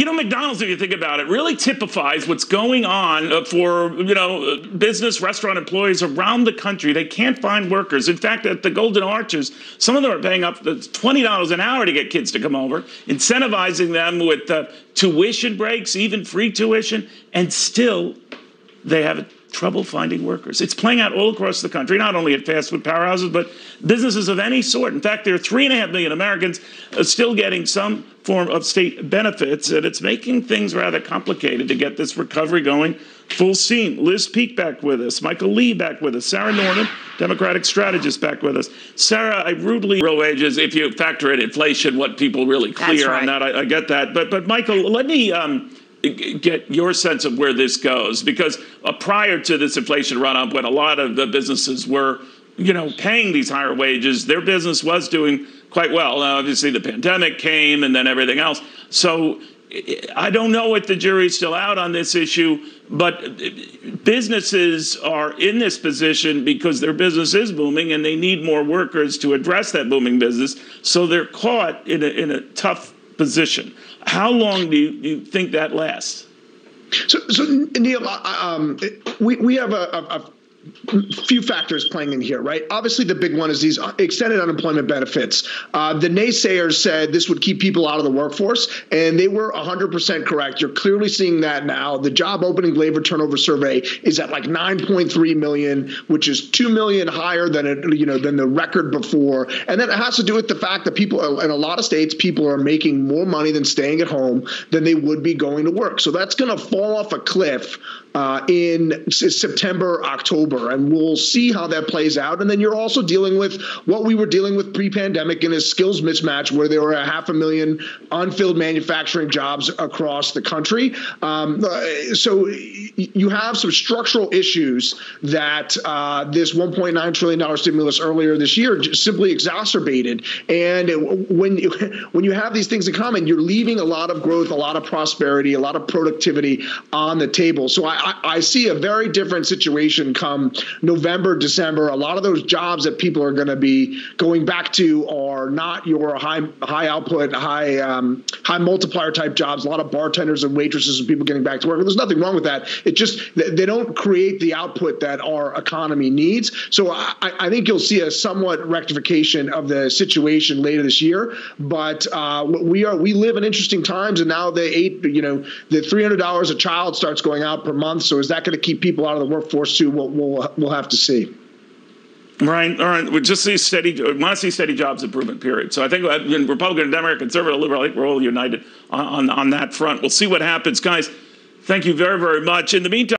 McDonald's, if you think about it, really typifies what's going on for, business, restaurant employees around the country. They can't find workers. In fact, at the Golden Arches, some of them are paying up to $20 an hour to get kids to come over, incentivizing them with tuition breaks, even free tuition, and still they have trouble finding workers. It's playing out all across the country, not only at fast food powerhouses, but businesses of any sort. In fact, there are 3.5 million Americans still getting some form of state benefits, and it's making things rather complicated to get this recovery going full steam. Liz Peek back with us, Michael Lee back with us, Sarah Norman, Democratic strategist, back with us. Sarah, I rudely real wages, if you factor in inflation, what people really clear on that, I get that. But Michael, let me get your sense of where this goes, because prior to this inflation run-up, when a lot of the businesses were, paying these higher wages, their business was doing quite well. Now, obviously, the pandemic came and then everything else. So I don't know if the jury's still out on this issue, but businesses are in this position because their business is booming and they need more workers to address that booming business. So they're caught in a tough position. How long do you think that lasts? So Neil, we have a few factors playing in here, right? Obviously, the big one is these extended unemployment benefits. The naysayers said this would keep people out of the workforce, and they were 100% correct. You're clearly seeing that now. The job opening labor turnover survey is at like 9.3 million, which is 2 million higher than than the record before. And then it has to do with the fact that people in a lot of states, people are making more money than staying at home than they would be going to work. So that's going to fall off a cliff in September, October, and we'll see how that plays out. And then you're also dealing with what we were dealing with pre-pandemic in a skills mismatch, where there were 500,000 unfilled manufacturing jobs across the country. So you have some structural issues that this $1.9 trillion stimulus earlier this year simply exacerbated. And when you have these things in common, you're leaving a lot of growth, a lot of prosperity, a lot of productivity on the table. So I see a very different situation come November, December. A lot of those jobs that people are going to be going back to are not your high output, high multiplier type jobs. A lot of bartenders and waitresses and people getting back to work. There's nothing wrong with that. It just, they don't create the output that our economy needs. So I think you'll see a somewhat rectification of the situation later this year. But we live in interesting times, and now the $300 a child starts going out per month. So is that going to keep people out of the workforce too? We'll have to see. Right. All right. We just see want to see steady jobs improvement, period. So I think Republican, Democrat, Conservative, Liberal, I think we're all united on that front. We'll see what happens. Guys, thank you very, very much. In the meantime,